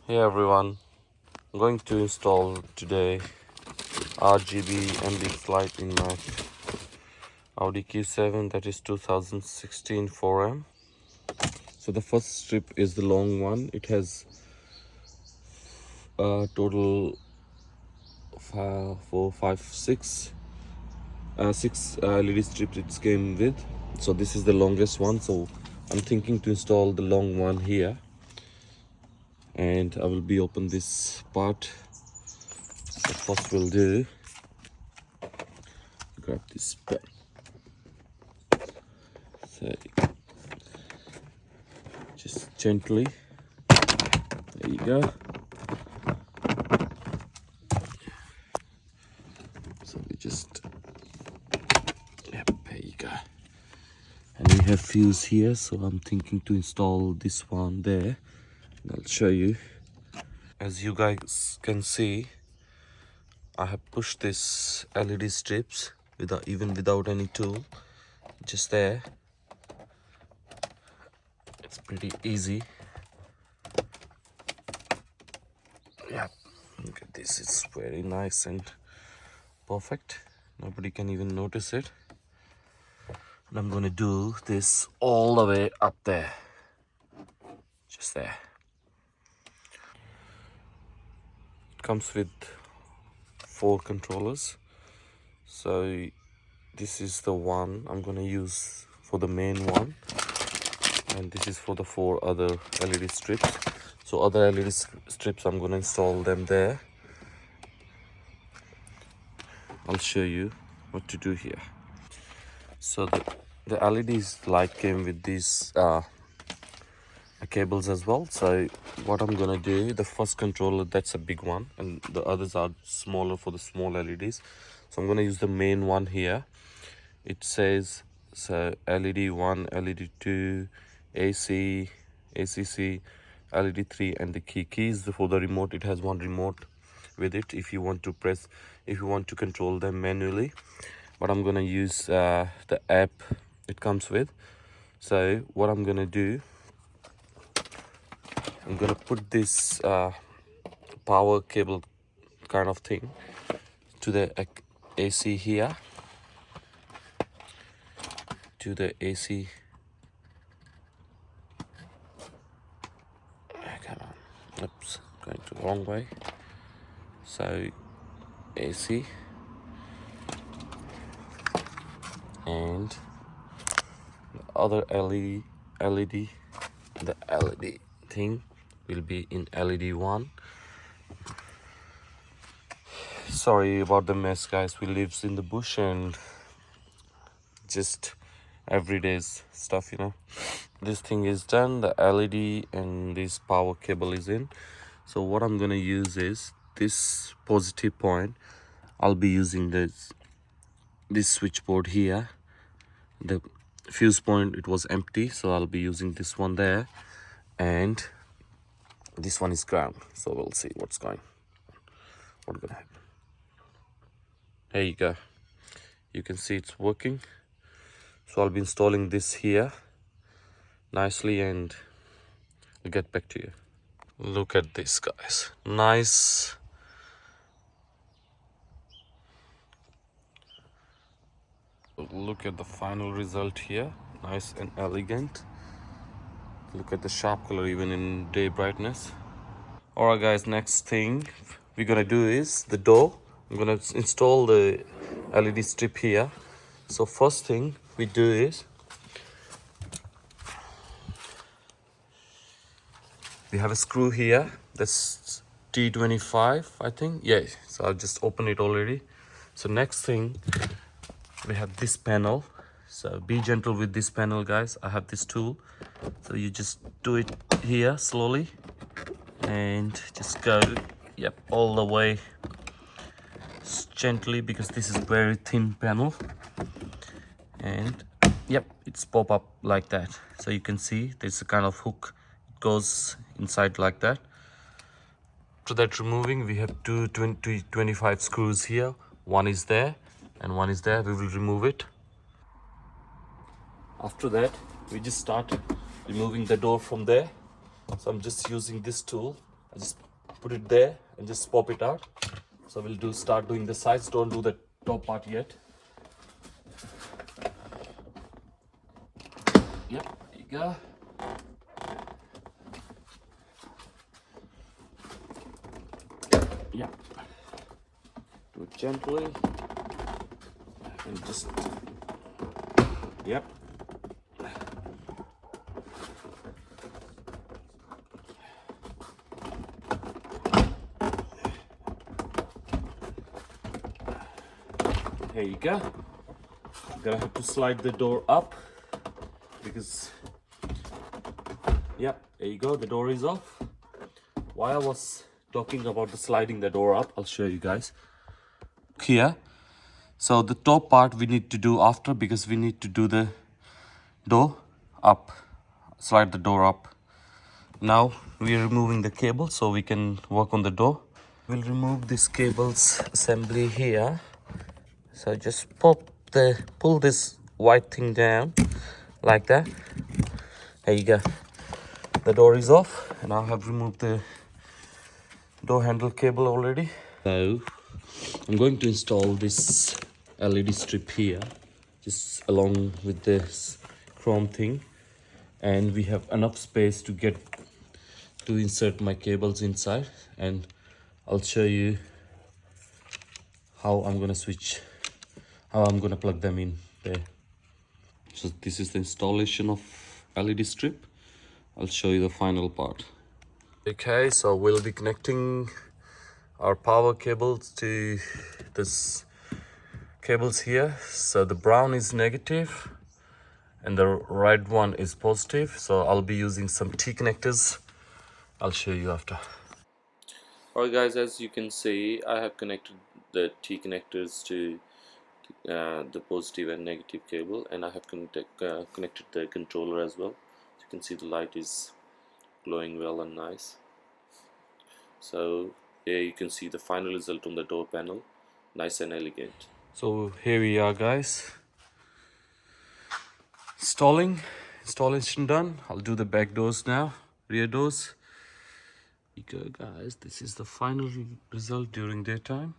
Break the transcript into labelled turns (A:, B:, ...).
A: Hey everyone, I'm going to install today Rgb Ambient light in my Audi Q7, that is 2016 4M. So the first strip is the long one. It has a total six LED strips it came with. So this is the longest one. So I'm thinking to install the long one here, and I will be open this part. So first we'll do, grab this pen. So just gently, there you go. So we just, yep, there you go. And we have fuse here, so I'm thinking to install this one there, and I'll show you. As you guys can see, I have pushed this LED strips without any tool, just there. It's pretty easy. Yeah, look at this, it's very nice and perfect. Nobody can even notice it. And I'm gonna do this all the way up there, just there. It comes with 4 controllers. So this is the one I'm gonna use for the main one, and this is for the 4 other LED strips. So other LED strips, I'm gonna install them there. I'll show you what to do here. So the LEDs light came with these cables as well. So what I'm gonna do, the first controller, that's a big one, and the others are smaller for the small LEDs. So I'm gonna use the main one here. It says so LED 1, LED 2, AC, ACC, LED 3, and the keys for the remote. It has one remote with it if you want to control them manually, but I'm gonna use the app it comes with. So what I'm gonna do, I'm gonna put this power cable kind of thing to the AC here, to the AC. Come on, oops, going to the wrong way. So AC, and the other LED, the LED thing will be in LED 1. Sorry about the mess, guys. We live in the bush and just everyday's stuff, you know. This thing is done, the LED and this power cable is in. So what I'm gonna use is this positive point. I'll be using this switchboard here. The fuse point, it was empty, so I'll be using this one there, and this one is ground. So we'll see what's gonna happen. There you go, you can see it's working. So I'll be installing this here nicely, and I'll get back to you. Look at this, guys, nice. Look at the final result here, nice and elegant. Look at the sharp color even in day brightness. Alright guys, next thing we're gonna do is the door. I'm gonna install the LED strip here. So first thing we do is we have a screw here, that's T25, I think. Yeah, so I'll just open it already. So next thing, we have this panel. So be gentle with this panel, guys. I have this tool, so you just do it here slowly and just go, yep, all the way gently, because this is very thin panel, and yep, it's pop up like that. So you can see there's a kind of hook, it goes inside like that. After that, removing, we have 25 screws here. One is there and one is there. We will remove it. After that, we just start removing the door from there. So I'm just using this tool. I just put it there and just pop it out. So we'll start doing the sides. Don't do the top part yet. Yep, there you go. Yeah, do it gently and just, yep. There you go. I'm gonna have to slide the door up because, yep, there you go, the door is off. While I was talking about the sliding the door up, I'll show you guys here. So the top part we need to do after, because we need to do the door up, slide the door up. Now we are removing the cable so we can work on the door. We'll remove this cable's assembly here. So just pull this white thing down like that. There you go. The door is off and I have removed the door handle cable already. So I'm going to install this LED strip here, just along with this chrome thing, and we have enough space to insert my cables inside, and I'll show you how I'm gonna plug them in there. So this is the installation of LED strip. I'll show you the final part. Okay, so we'll be connecting our power cables to this cables here. So the brown is negative and the red one is positive. So I'll be using some T connectors. I'll show you after. Alright guys, as you can see, I have connected the T connectors to the positive and negative cable, and I have connected the controller as well. You can see the light is glowing well and nice. So here you can see the final result on the door panel, nice and elegant. So here we are guys, installation done. I'll do the back doors now, rear doors. Here you go guys, this is the final result during daytime.